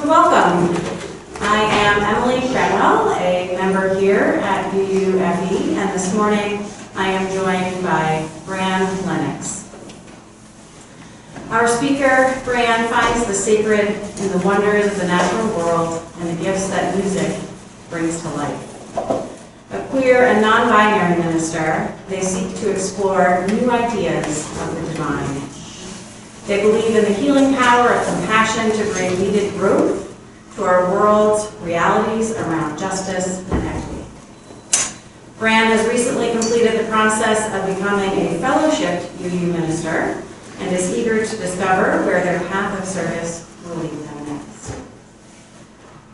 Welcome. I am Emily Cranwell, a member here at UUFE, and this morning I am joined by Bran Lennox. Our speaker, Bran, finds the sacred in the wonders of the natural world and the gifts that music brings to life. A queer and non-binary minister, they seek to explore new ideas of the divine. They believe in the healing power of compassion to bring needed growth to our world's realities around justice and equity. Bran has recently completed the process of becoming a fellowshipped UU minister and is eager to discover where their path of service will lead them next.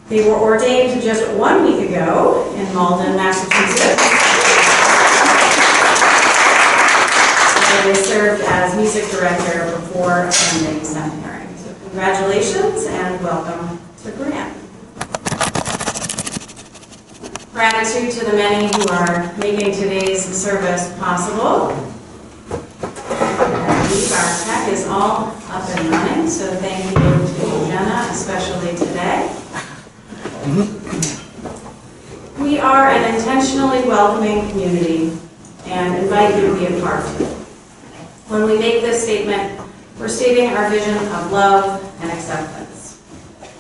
They were ordained just 1 week ago in Malden, Massachusetts. They served as music director before attending seminary. So congratulations and welcome to Bran. Gratitude to the many who are making today's service possible. I believe our tech is all up and running, so thank you to Bozena, especially today. We are an intentionally welcoming community and invite you to be a part of it. When we make this statement, we're stating our vision of love and acceptance.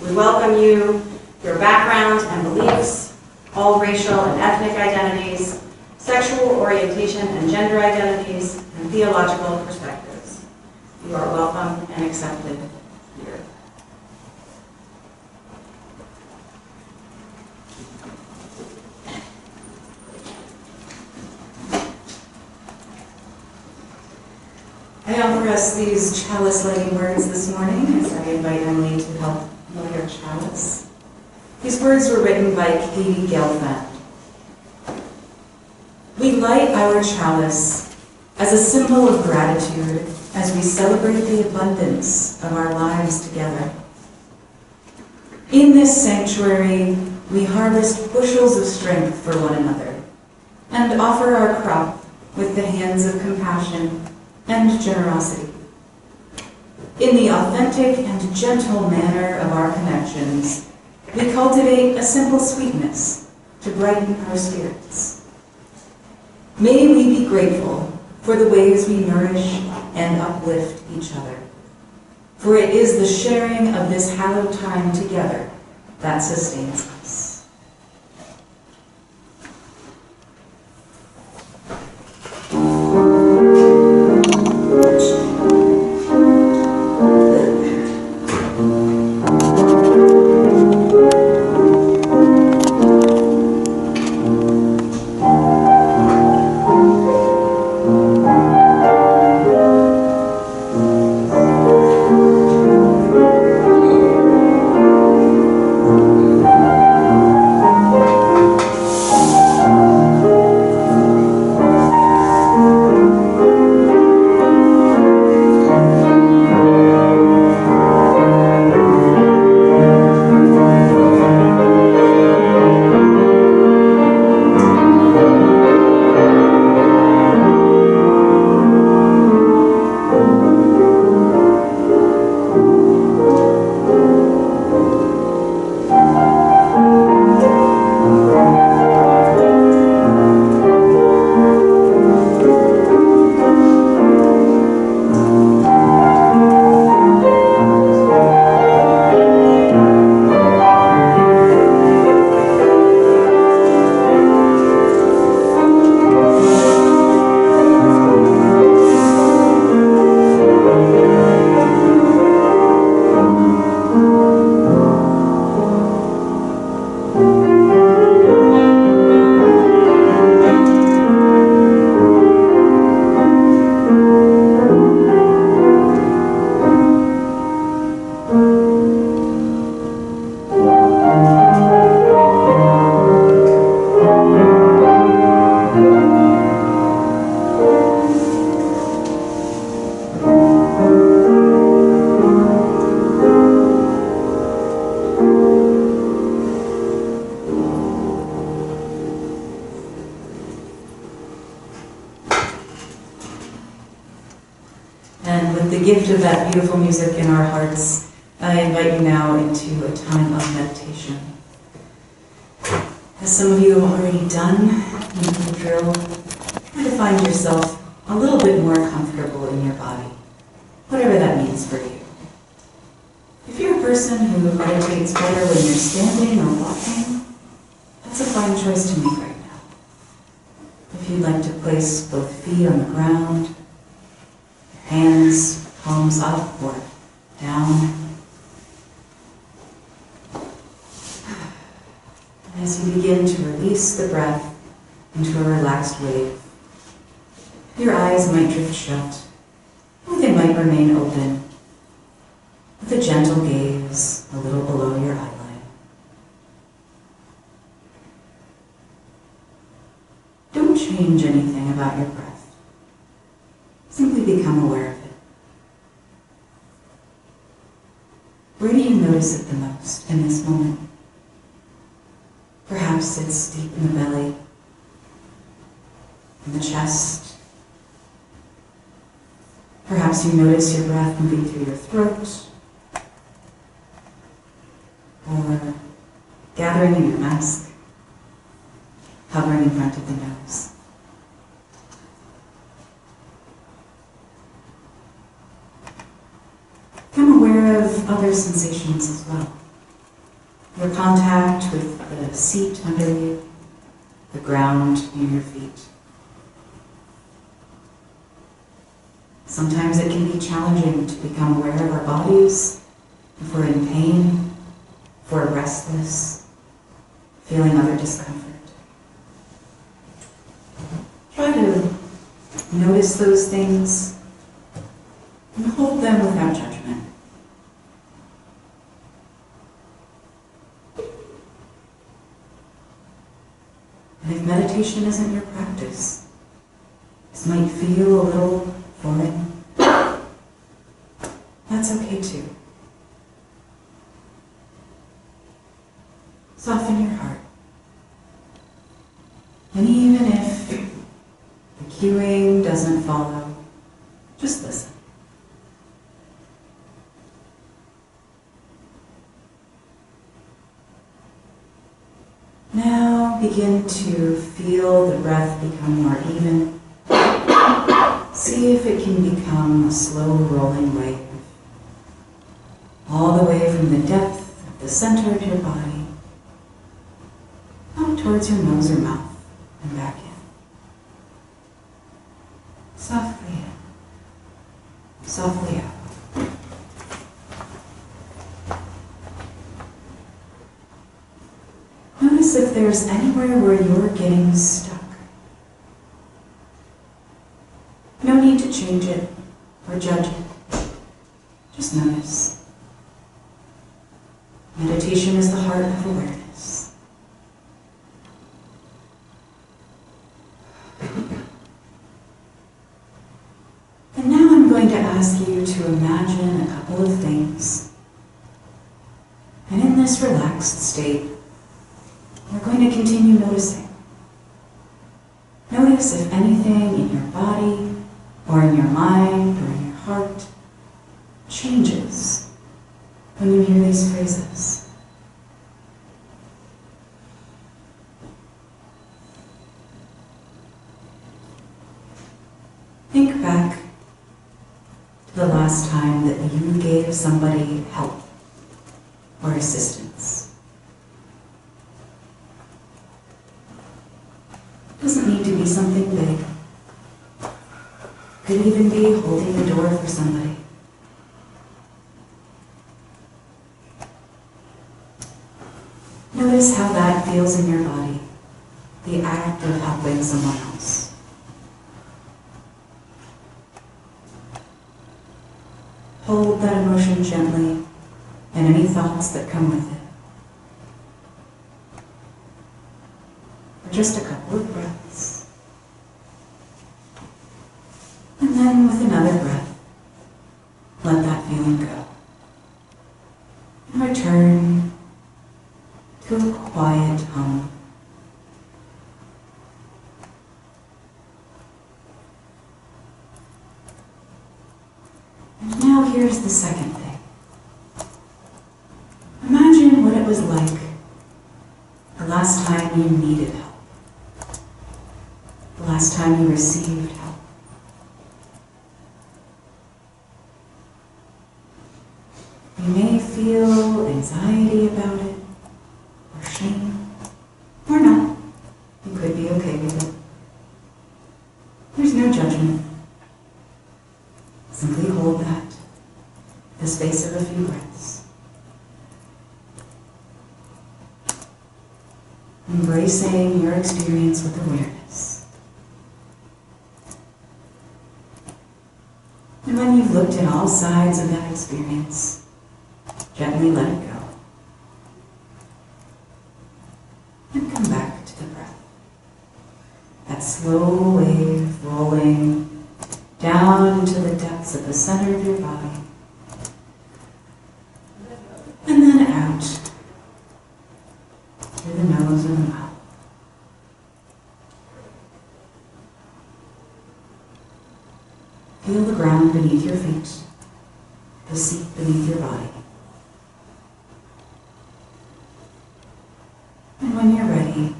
We welcome you, your background and beliefs, all racial and ethnic identities, sexual orientation and gender identities, and theological perspectives. You are welcome and accepted here. I offer us these chalice-lighting words this morning as I invite Emily to help light our chalice. These words were written by Katie Gelfand. We light our chalice as a symbol of gratitude as we celebrate the abundance of our lives together. In this sanctuary, we harvest bushels of strength for one another and offer our crop with the hands of compassion and generosity. In the authentic and gentle manner of our connections, we cultivate a simple sweetness to brighten our spirits. May we be grateful for the ways we nourish and uplift each other, for it is the sharing of this hallowed time together that sustains us. And with the gift of that beautiful music in our hearts, I invite you now into a time of meditation. As some of you have already done in the drill, try to find yourself a little bit more comfortable in your body, whatever that means for you. If you're a person who meditates better when you're standing or walking, that's a fine choice to make right now. If you'd like to place both feet on the ground, your hands, palms up or down. As you begin to release the breath into a relaxed wave, your eyes might drift shut, or they might remain open, with a gentle gaze a little below your eyeline. Don't change anything about your breath. Simply become aware of it. Where do you notice it the most in this moment? Perhaps it's deep in the belly, in the chest. Perhaps you notice your breath moving through your throat, or gathering in your mask, hovering in front of the nose. Become aware of other sensations as well. Your contact with the seat under you, the ground near your feet. Sometimes it can be challenging to become aware of our bodies if we're in pain, if we're restless, feeling other discomfort. Try to notice those things and hold them without judgment. And if meditation isn't your practice, this might feel a little foreign. That's okay too. Soften your heart. And even if the cueing doesn't follow, just listen. Now begin to feel the breath become more even. See if it can become a slow rolling wave, all the way from the depth of the center of your body, up towards your nose or mouth, and back in. Softly in, softly out. Notice if there's anywhere where you're getting stuck. No need to change it or judge it. Just notice. Meditation is the heart of awareness. And now I'm going to ask you to imagine a couple of things. And in this relaxed state, we're going to continue noticing. Notice if anything in your body, or in your mind, or in your heart, changes when you hear these phrases. Think back to the last time that you gave somebody help or assistance. Doesn't need to be something big. Could even be holding the door for somebody. Notice how that feels in your body, the act of helping someone else. Hold that emotion gently and any thoughts that come with it. For just a couple of breaths. And then with another breath, let that feeling go. And return to a quiet hum. And now here's the second thing. last time you needed help, the last time you received help. You may feel anxiety about it, or shame, or not. You could be okay with it. There's no judgment. Simply hold that, the space of a few breaths. Embracing your experience with awareness. And when you've looked at all sides of that experience, gently let it go. And come back to the breath. That slow wave rolling down into the depths of the center of your body. And then out through the nose and the mouth. Feel the ground beneath your feet, the seat beneath your body. And when you're ready,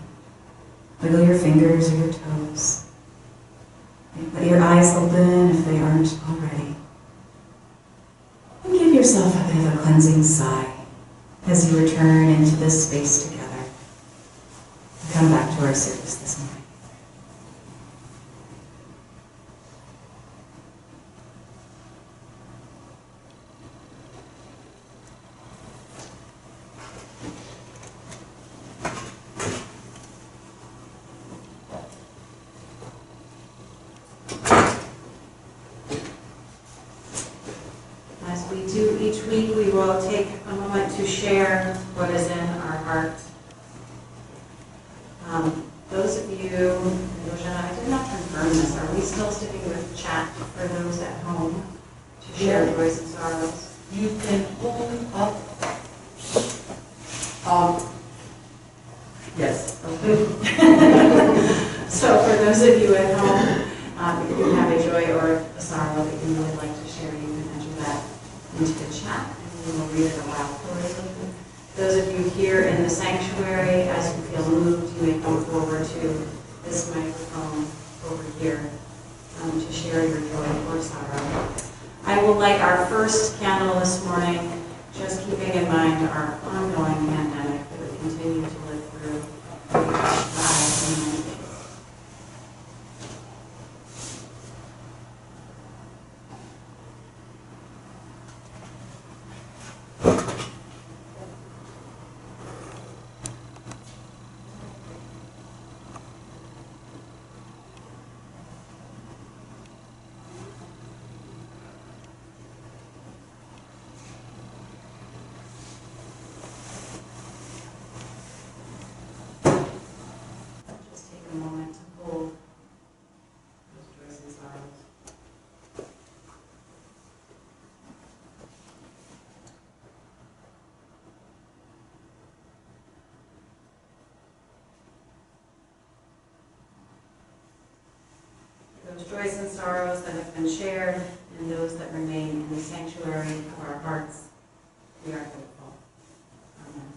wiggle your fingers or your toes. Let your eyes open if they aren't already. And give yourself a bit of a cleansing sigh as you return into this space together. And come back to our service this morning. As we do each week, we will take a moment to share what is in our heart. Those of you, Bozena, I did not confirm this. Are we still sticking with chat for those at home to share joys and sorrows? You can hold up. Yes. Okay. So for those of you at home, if you have a joy or a sorrow that you would like to share, you can enter that into the chat, and we will read it aloud for you. Those of you here in the sanctuary, as you feel moved, you may come forward to this microphone over here to share your joy or sorrow. I will light our first candle this morning, just keeping in mind our ongoing pandemic that we continue to live through. A moment to hold those joys and sorrows. Those joys and sorrows that have been shared and those that remain in the sanctuary of our hearts, we are grateful. Amen.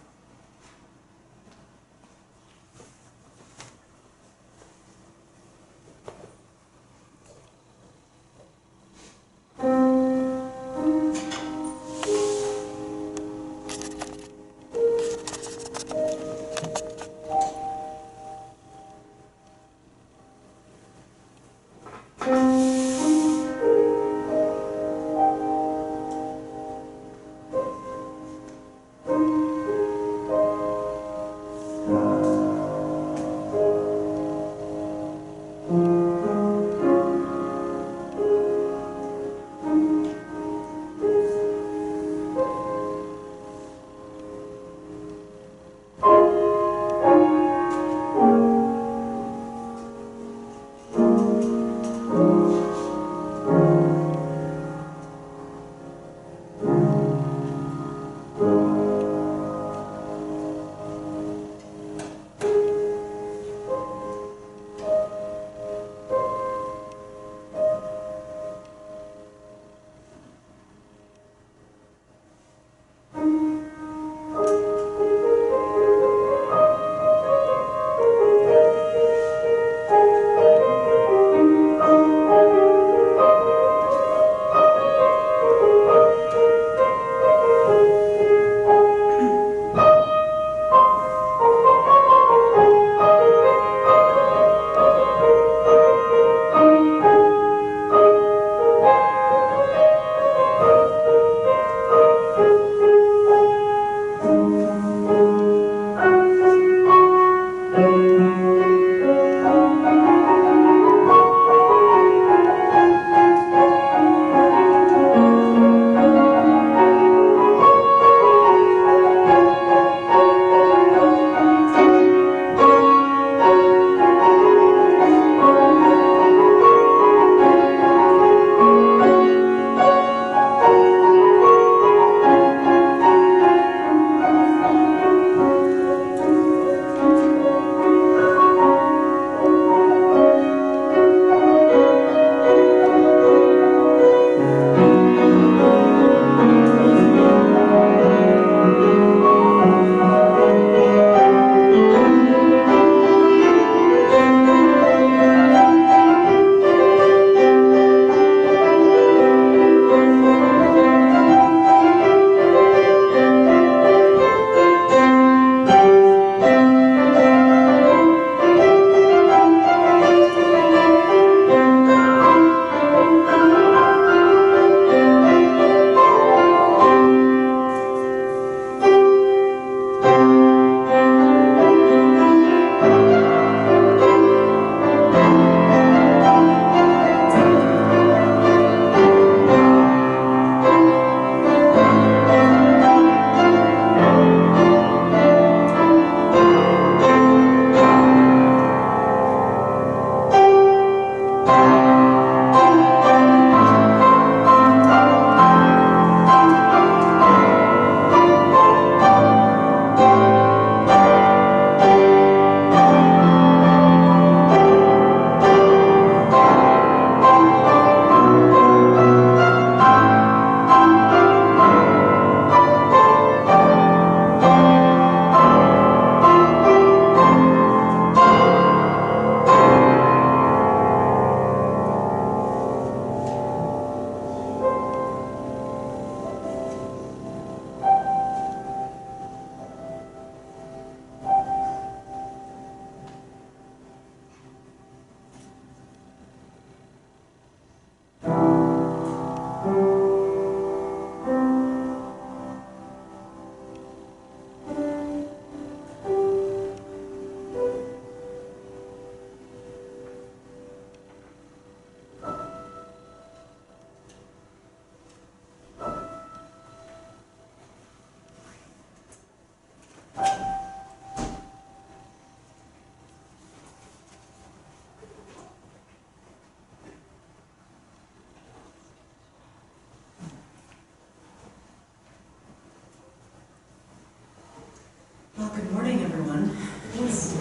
Well, good morning, everyone. It's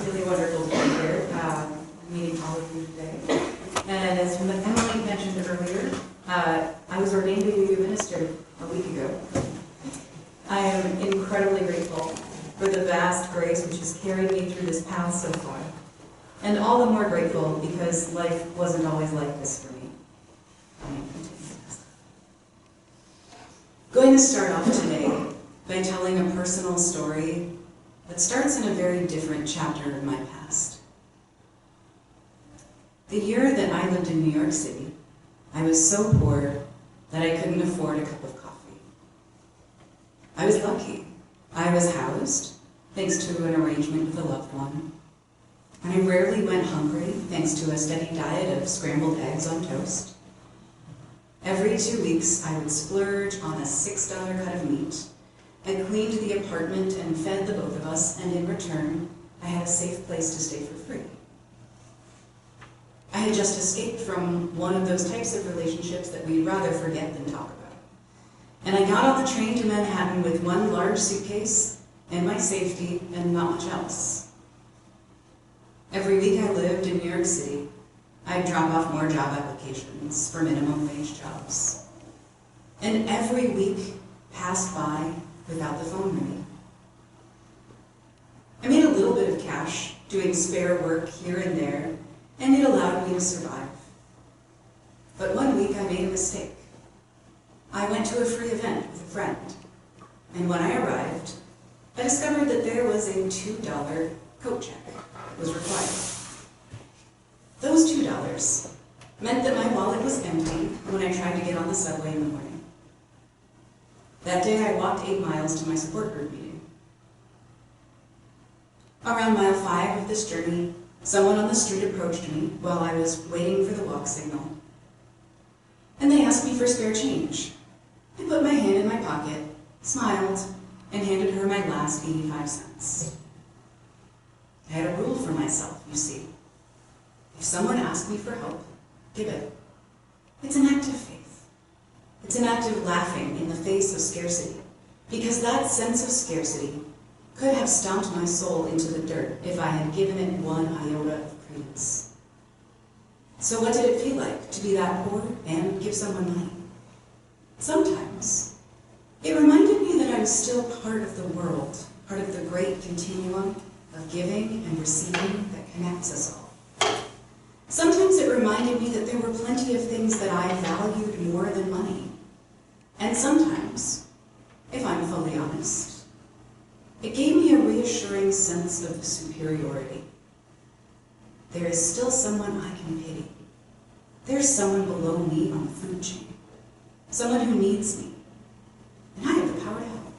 really wonderful to be here, meeting all of you today. And as Emily mentioned earlier, I was ordained a UU minister a week ago. I am incredibly grateful for the vast grace which has carried me through this path so far. And all the more grateful because life wasn't always like this for me. Going to start off today by telling a personal story that starts in a very different chapter of my past. The year that I lived in New York City, I was so poor that I couldn't afford a cup of coffee. I was lucky. I was housed, thanks to an arrangement with a loved one. And I rarely went hungry, thanks to a steady diet of scrambled eggs on toast. Every 2 weeks, I would splurge on a $6 cut of meat. I cleaned the apartment and fed the both of us, and in return, I had a safe place to stay for free. I had just escaped from one of those types of relationships that we'd rather forget than talk about. And I got on the train to Manhattan with one large suitcase and my safety and not much else. Every week I lived in New York City, I'd drop off more job applications for minimum wage jobs. And every week passed by without the phone ringing. I made a little bit of cash doing spare work here and there, and it allowed me to survive. But one week I made a mistake. I went to a free event with a friend, and when I arrived, I discovered that there was a $2 coat check that was required. Those $2 meant that my wallet was empty when I tried to get on the subway in the morning. That day I walked 8 miles to my support group meeting. Around mile 5 of this journey, someone on the street approached me while I was waiting for the walk signal. And they asked me for spare change. I put my hand in my pocket, smiled, and handed her my last 85 cents. I had a rule for myself, you see. If someone asked me for help, give it. It's an act of faith. It's an act of laughing in the face of scarcity, because that sense of scarcity could have stomped my soul into the dirt if I had given it one iota of credence. So what did it feel like to be that poor and give someone money? Sometimes it reminded me that I was still part of the world, part of the great continuum of giving and receiving that connects us all. Sometimes it reminded me that there were plenty of things that I valued more than money. And sometimes, if I'm fully honest, it gave me a reassuring sense of superiority. There is still someone I can pity. There's someone below me on the food chain, someone who needs me, and I have the power to help.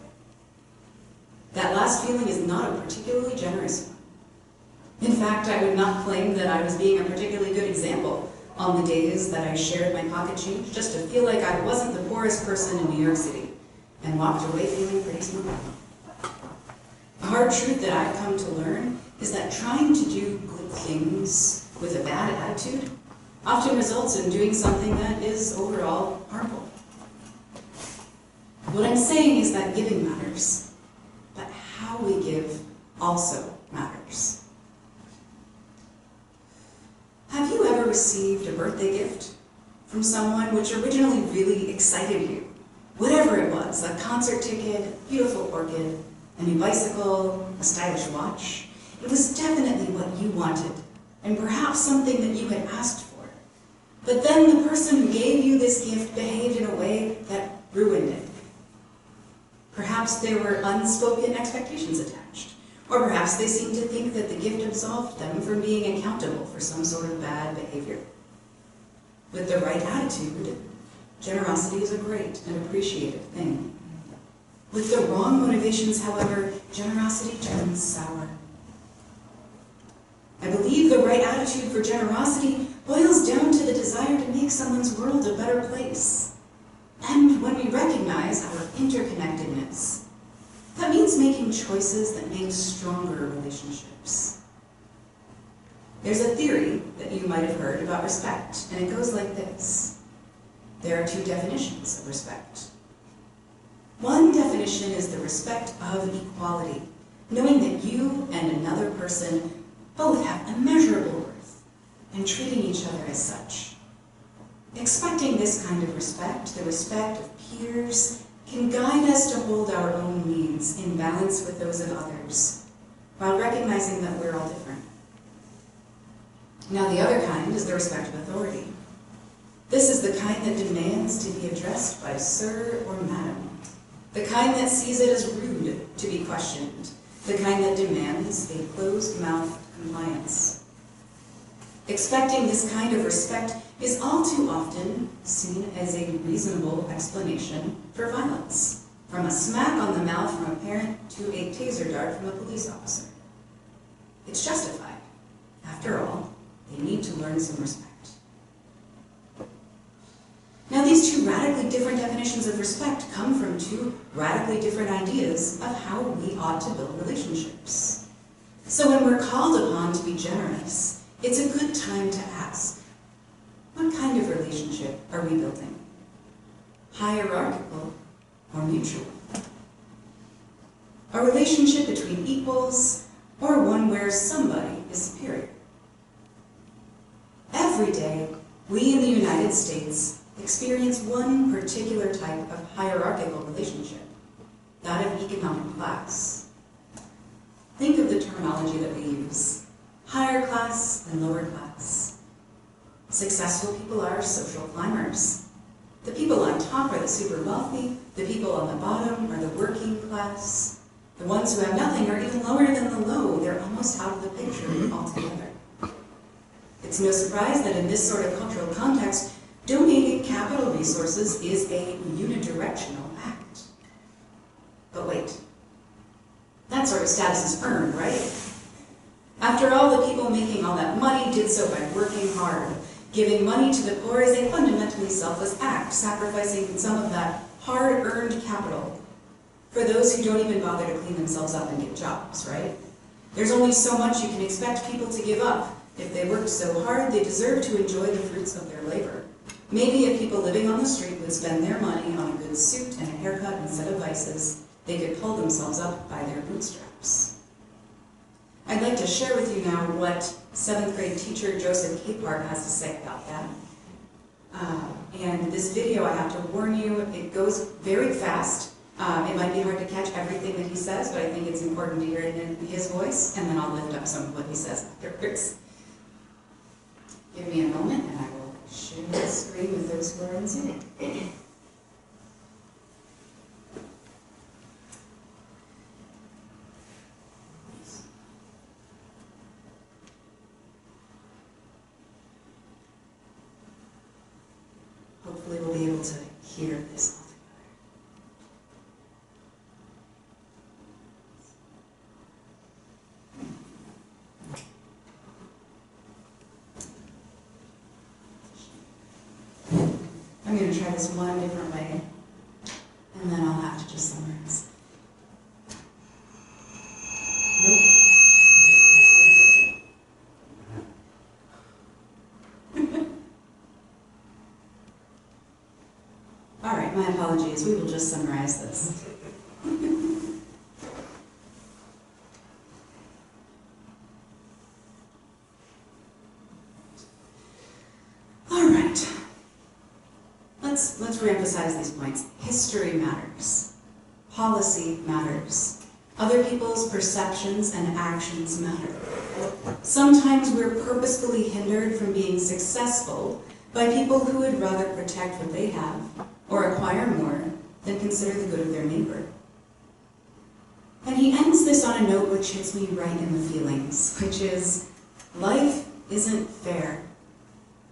That last feeling is not a particularly generous one. In fact, I would not claim that I was being a particularly good example on the days that I shared my pocket change just to feel like I wasn't the poorest person in New York City and walked away feeling pretty smart. A hard truth that I've come to learn is that trying to do good things with a bad attitude often results in doing something that is overall harmful. What I'm saying is that giving matters, but how we give also matters. Have you ever received a birthday gift from someone which originally really excited you? Whatever it was, a concert ticket, a beautiful orchid, a new bicycle, a stylish watch. It was definitely what you wanted, and perhaps something that you had asked for. But then the person who gave you this gift behaved in a way that ruined it. Perhaps there were unspoken expectations attached, or perhaps they seemed to think that the gift absolved them from being accountable for some sort of bad behavior. With the right attitude, generosity is a great and appreciated thing. With the wrong motivations, however, generosity turns sour. I believe the right attitude for generosity boils down to the desire to make someone's world a better place. And when we recognize our interconnectedness, that means making choices that make stronger relationships. There's a theory that you might have heard about respect, and it goes like this. There are two definitions of respect. One definition is the respect of equality, knowing that you and another person both have immeasurable worth, and treating each other as such. Expecting this kind of respect, the respect of peers, can guide us to hold our own needs in balance with those of others, while recognizing that we're all different. Now the other kind is the respect of authority. This is the kind that demands to be addressed by sir or madam, the kind that sees it as rude to be questioned, the kind that demands a closed-mouthed compliance. Expecting this kind of respect is all too often seen as a reasonable explanation for violence, from a smack on the mouth from a parent to a taser dart from a police officer. It's justified. After all, they need to learn some respect. Now, these two radically different definitions of respect come from two radically different ideas of how we ought to build relationships. So when we're called upon to be generous, it's a good time to ask, what kind of relationship are we building? Hierarchical or mutual? A relationship between equals, or one where somebody is superior? Every day, we in the United States experience one particular type of hierarchical relationship, that of economic class. Think of the terminology that we use: higher class and lower class. Successful people are social climbers. The people on top are the super wealthy. The people on the bottom are the working class. The ones who have nothing are even lower than the low. They're almost out of the picture altogether. It's no surprise that in this sort of cultural context, donating capital resources is a unidirectional act. But wait, that sort of status is earned, right? After all, the people making all that money did so by working hard. Giving money to the poor is a fundamentally selfless act, sacrificing some of that hard-earned capital for those who don't even bother to clean themselves up and get jobs, right? There's only so much you can expect people to give up. If they worked so hard, they deserve to enjoy the fruits of their labor. Maybe if people living on the street would spend their money on a good suit and a haircut instead of vices, they could pull themselves up by their bootstraps. I'd like to share with you now what 7th grade teacher Joseph Capehart has to say about that. And this video, I have to warn you, it goes very fast. It might be hard to catch everything that he says, but I think it's important to hear it in his voice, and then I'll lift up some of what he says afterwards. Give me a moment, and I will share the screen with those who are on Zoom. Hopefully we'll be able to hear this all together. I'm going to try this one different way, and then I'll have to just summarize. Nope. right, my apologies. We will just summarize this. All right. Let's reemphasize these points. History matters. Policy matters. Other people's perceptions and actions matter. Sometimes we're purposefully hindered from being successful by people who would rather protect what they have or acquire more than consider the good of their neighbor. And he ends this on a note which hits me right in the feelings, which is, life isn't fair.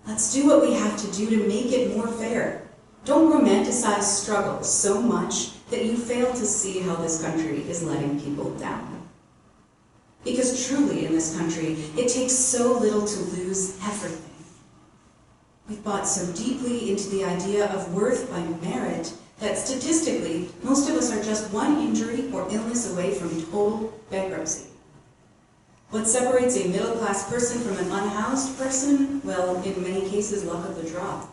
Let's do what we have to do to make it more fair. Don't romanticize struggles so much that you fail to see how this country is letting people down. Because truly in this country, it takes so little to lose everything. We've bought so deeply into the idea of worth by merit that statistically, most of us are just one injury or illness away from total bankruptcy. What separates a middle-class person from an unhoused person? Well, in many cases, luck of the draw.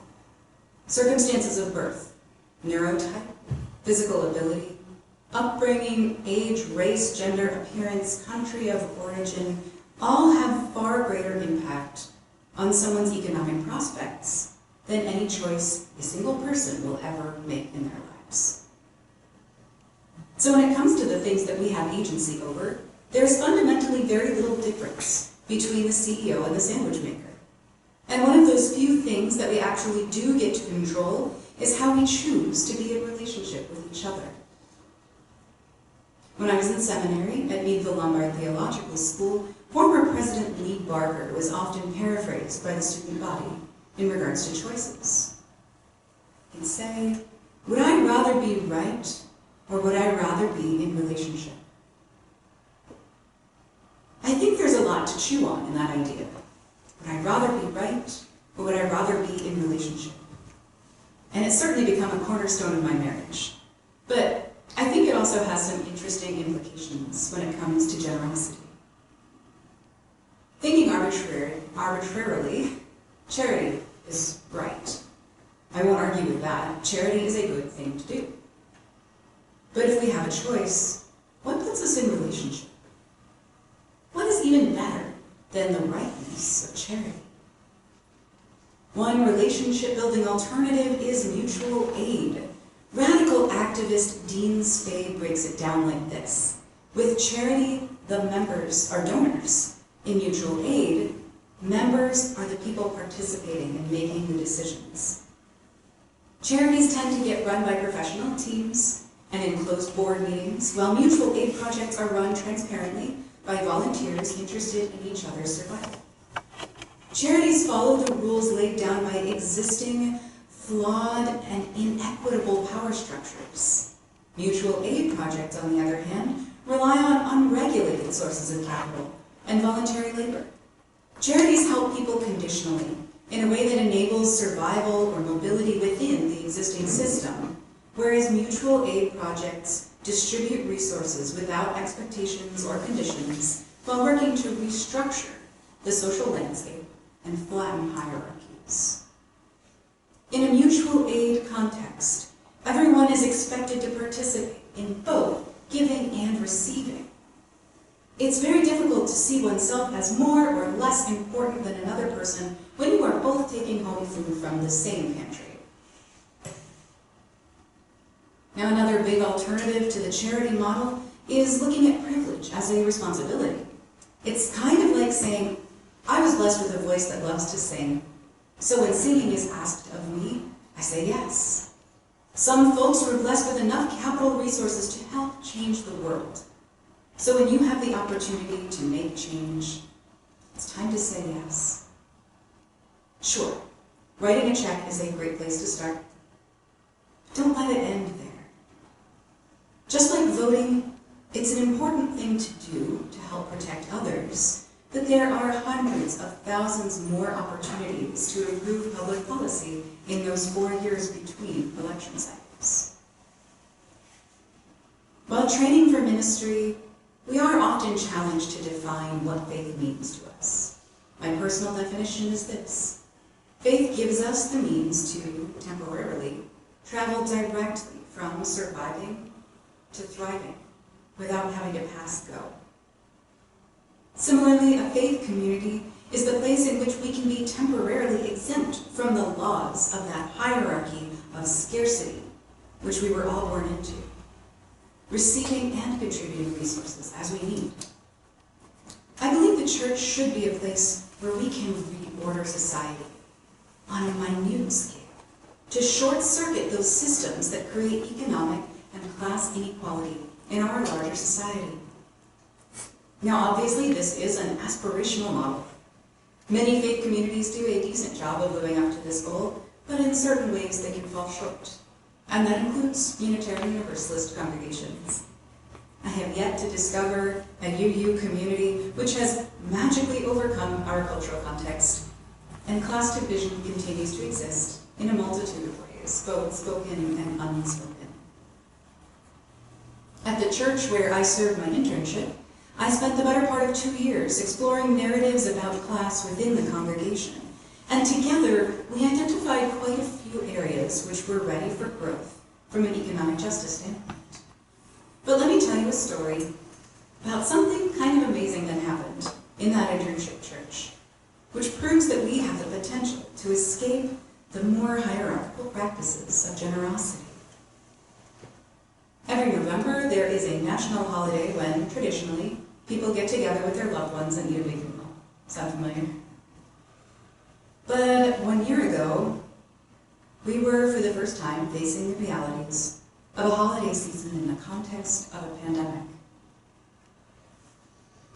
Circumstances of birth, neurotype, physical ability, upbringing, age, race, gender, appearance, country of origin, all have far greater impact on someone's economic prospects than any choice a single person will ever make in their lives. So when it comes to the things that we have agency over, there's fundamentally very little difference between the CEO and the sandwich maker. And one of those few things that we actually do get to control is how we choose to be in relationship with each other. When I was in seminary at Meadville Lombard Theological School, former President Lee Barker was often paraphrased by the student body in regards to choices. He'd say, would I rather be right or would I rather be in relationship? I think there's a lot to chew on in that idea. Would I rather be right or would I rather be in relationship? And it's certainly become a cornerstone of my marriage. But I think it also has some interesting implications when it comes to generosity. Thinking arbitrarily, charity is right. I won't argue with that. Charity is a good thing to do. But if we have a choice, what puts us in relationship? What is even better than the rightness of charity? One relationship-building alternative is mutual aid. Radical activist Dean Spade breaks it down like this. With charity, the members are donors. In mutual aid, members are the people participating in making the decisions. Charities tend to get run by professional teams and in closed board meetings, while mutual aid projects are run transparently by volunteers interested in each other's survival. Charities follow the rules laid down by existing, flawed, and inequitable power structures. Mutual aid projects, on the other hand, rely on unregulated sources of capital and voluntary labor. Charities help people conditionally, in a way that enables survival or mobility within the existing system, whereas mutual aid projects distribute resources without expectations or conditions while working to restructure the social landscape and flatten hierarchies. In a mutual aid context, everyone is expected to participate in both giving and receiving. It's very difficult to see oneself as more or less important than another person when you are both taking home food from the same pantry. Now, another big alternative to the charity model is looking at privilege as a responsibility. It's kind of like saying, I was blessed with a voice that loves to sing, so when singing is asked of me, I say yes. Some folks were blessed with enough capital resources to help change the world. So when you have the opportunity to make change, it's time to say yes. Sure, writing a check is a great place to start. Don't let it end there. Just like voting, it's an important thing to do to help protect others, but there are hundreds of thousands more opportunities to improve public policy in those 4 years between election cycles. While training for ministry, we are often challenged to define what faith means to us. My personal definition is this: faith gives us the means to, temporarily, travel directly from surviving to thriving without having to pass go. Similarly, a faith community is the place in which we can be temporarily exempt from the laws of that hierarchy of scarcity which we were all born into, receiving and contributing resources as we need. I believe the church should be a place where we can reorder society on a minute scale to short-circuit those systems that create economic and class inequality in our larger society. Now, obviously, this is an aspirational model. Many faith communities do a decent job of living up to this goal, but in certain ways they can fall short. And that includes Unitarian Universalist congregations. I have yet to discover a UU community which has magically overcome our cultural context, and class division continues to exist in a multitude of ways, both spoken and unspoken. At the church where I served my internship, I spent the better part of 2 years exploring narratives about class within the congregation, and together we identified quite a few areas which were ready for growth from an economic justice standpoint. But let me tell you a story about something kind of amazing that happened in that internship church, which proves that we have the potential to escape the more hierarchical practices of generosity. Every November, there is a national holiday when, traditionally, people get together with their loved ones and eat a big meal. Sound familiar? But 1 year ago, we were, for the first time, facing the realities of a holiday season in the context of a pandemic.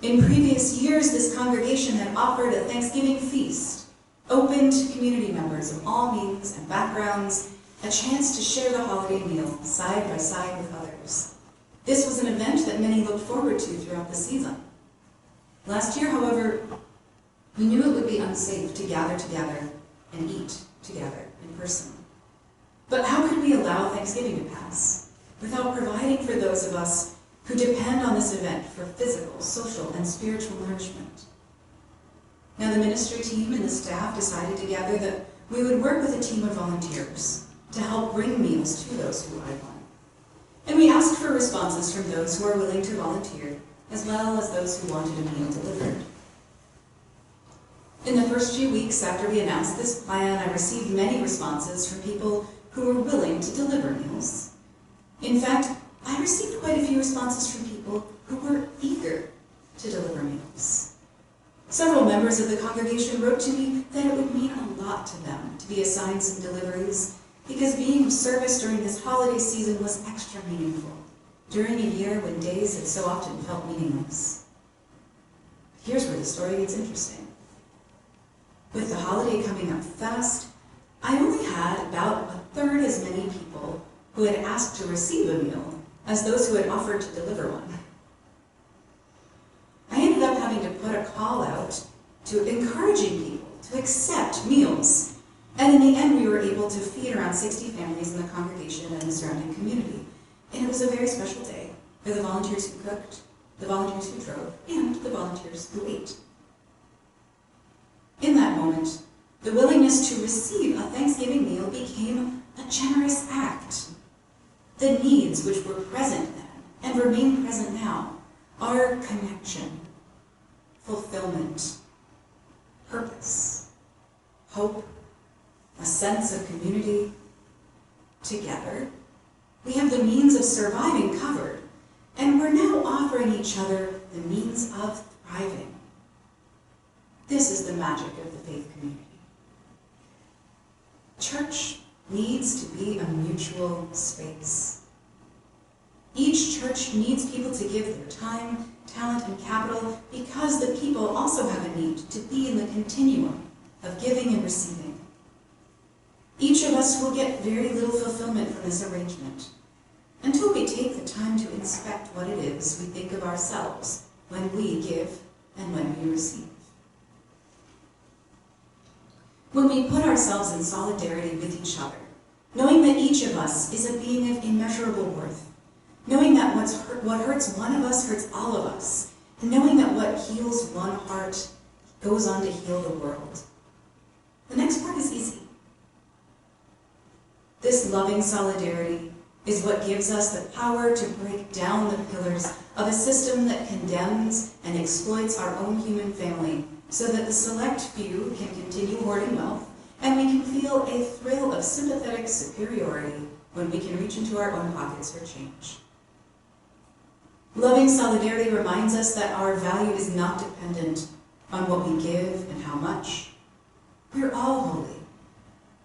In previous years, this congregation had offered a Thanksgiving feast, open to community members of all means and backgrounds, a chance to share the holiday meal side by side with others. This was an event that many looked forward to throughout the season. Last year, however, we knew it would be unsafe to gather together and eat together in person. But how could we allow Thanksgiving to pass without providing for those of us who depend on this event for physical, social, and spiritual nourishment? Now, the ministry team and the staff decided together that we would work with a team of volunteers to help bring meals to those who wanted one. And we asked for responses from those who are willing to volunteer, as well as those who wanted a meal delivered. In the first few weeks after we announced this plan, I received many responses from people who were willing to deliver meals. In fact, I received quite a few responses from people who were eager to deliver meals. Several members of the congregation wrote to me that it would mean a lot to them to be assigned some deliveries, because being of service during this holiday season was extra meaningful, during a year when days had so often felt meaningless. Here's where the story gets interesting. With the holiday coming up fast, I only had about a third as many people who had asked to receive a meal as those who had offered to deliver one. I ended up having to put a call out to encouraging people to accept meals. And in the end, we were able to feed around 60 families in the congregation and the surrounding community. And it was a very special day for the volunteers who cooked, the volunteers who drove, and the volunteers who ate. In that moment, the willingness to receive a Thanksgiving meal became a generous act. The needs which were present then and remain present now are connection, fulfillment, purpose, hope, a sense of community. Together, we have the means of surviving covered, and we're now offering each other the means of thriving. This is the magic of the faith community. Church needs to be a mutual space. Each church needs people to give their time, talent, and capital because the people also have a need to be in the continuum of giving and receiving. Each of us will get very little fulfillment from this arrangement until we take the time to inspect what it is we think of ourselves when we give and when we receive. When we put ourselves in solidarity with each other, knowing that each of us is a being of immeasurable worth, knowing that what hurts one of us hurts all of us, and knowing that what heals one heart goes on to heal the world. The next part is easy. This loving solidarity is what gives us the power to break down the pillars of a system that condemns and exploits our own human family so that the select few can continue hoarding wealth and we can feel a thrill of sympathetic superiority when we can reach into our own pockets for change. Loving solidarity reminds us that our value is not dependent on what we give and how much. We're all holy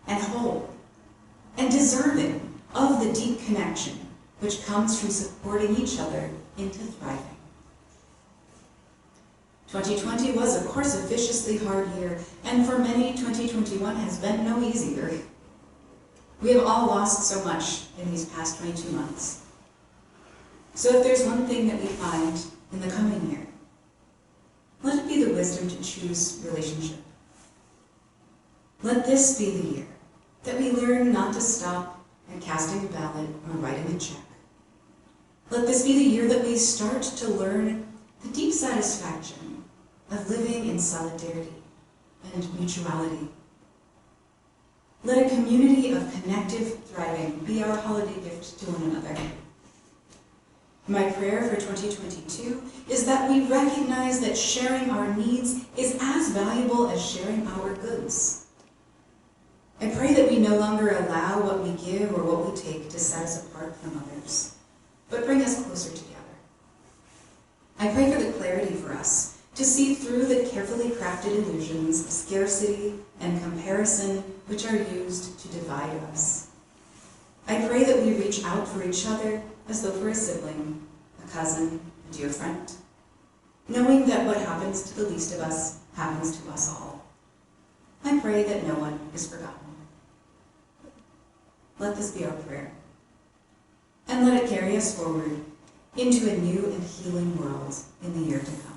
and whole and deserving of the deep connection which comes from supporting each other into thriving. 2020 was, of course, a viciously hard year, and for many, 2021 has been no easier. We have all lost so much in these past 22 months. So if there's one thing that we find in the coming year, let it be the wisdom to choose relationship. Let this be the year that we learn not to stop at casting a ballot or writing a check. Let this be the year that we start to learn the deep satisfaction of living in solidarity and mutuality. Let a community of connective thriving be our holiday gift to one another. My prayer for 2022 is that we recognize that sharing our needs is as valuable as sharing our goods. I pray that we no longer allow what we give or what we take to set us apart from others, but bring us closer together. I pray for the clarity for us to see through the carefully crafted illusions of scarcity and comparison which are used to divide us. I pray that we reach out for each other as though for a sibling, a cousin, a dear friend, knowing that what happens to the least of us happens to us all. I pray that no one is forgotten. Let this be our prayer, and let it carry us forward into a new and healing world in the year to come.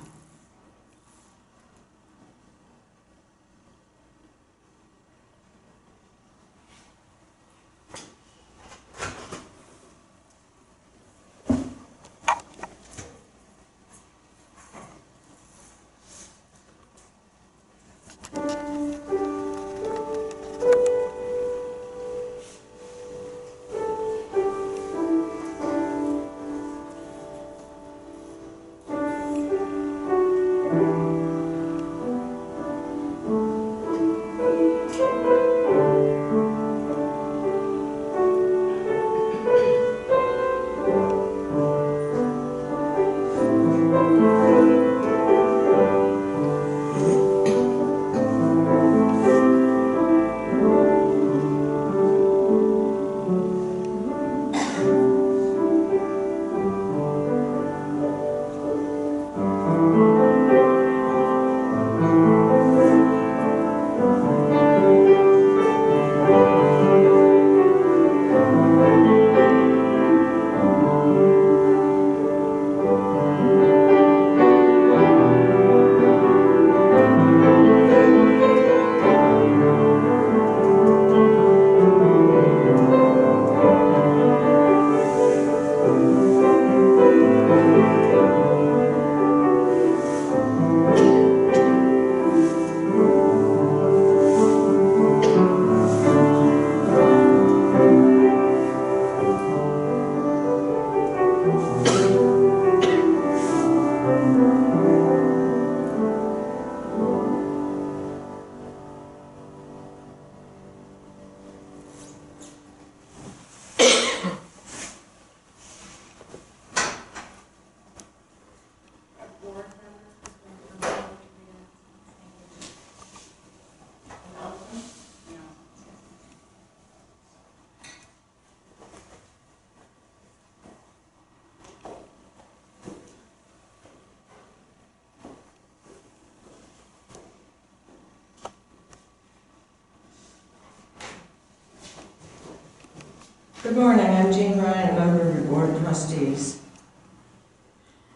Good morning, I'm Jean Ryan, a member of your Board of Trustees.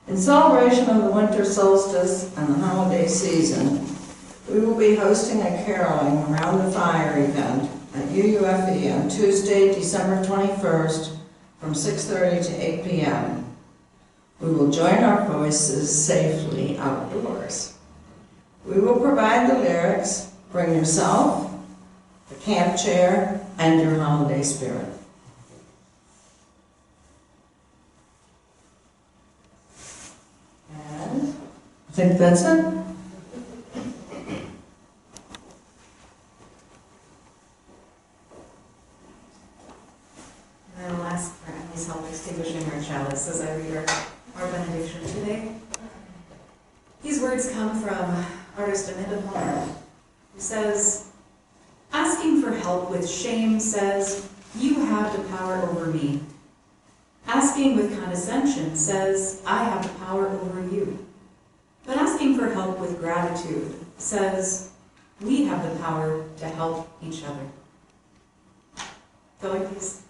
In celebration of the winter solstice and the holiday season, we will be hosting a caroling around the fire event at UUFE on Tuesday, December 21st from 6:30 to 8 p.m. We will join our voices safely outdoors. We will provide the lyrics, bring yourself, the camp chair, and your holiday spirit. And I think that's it. And I'll ask for Emily's help extinguishing her chalice as I read our benediction today. These words come from artist Amanda Palmer, who says, "Asking for help with shame says, 'You have the power over me.' Asking with condescension says, 'I have the power over you.' But asking for help with gratitude says, 'We have the power to help each other.'" Go in peace.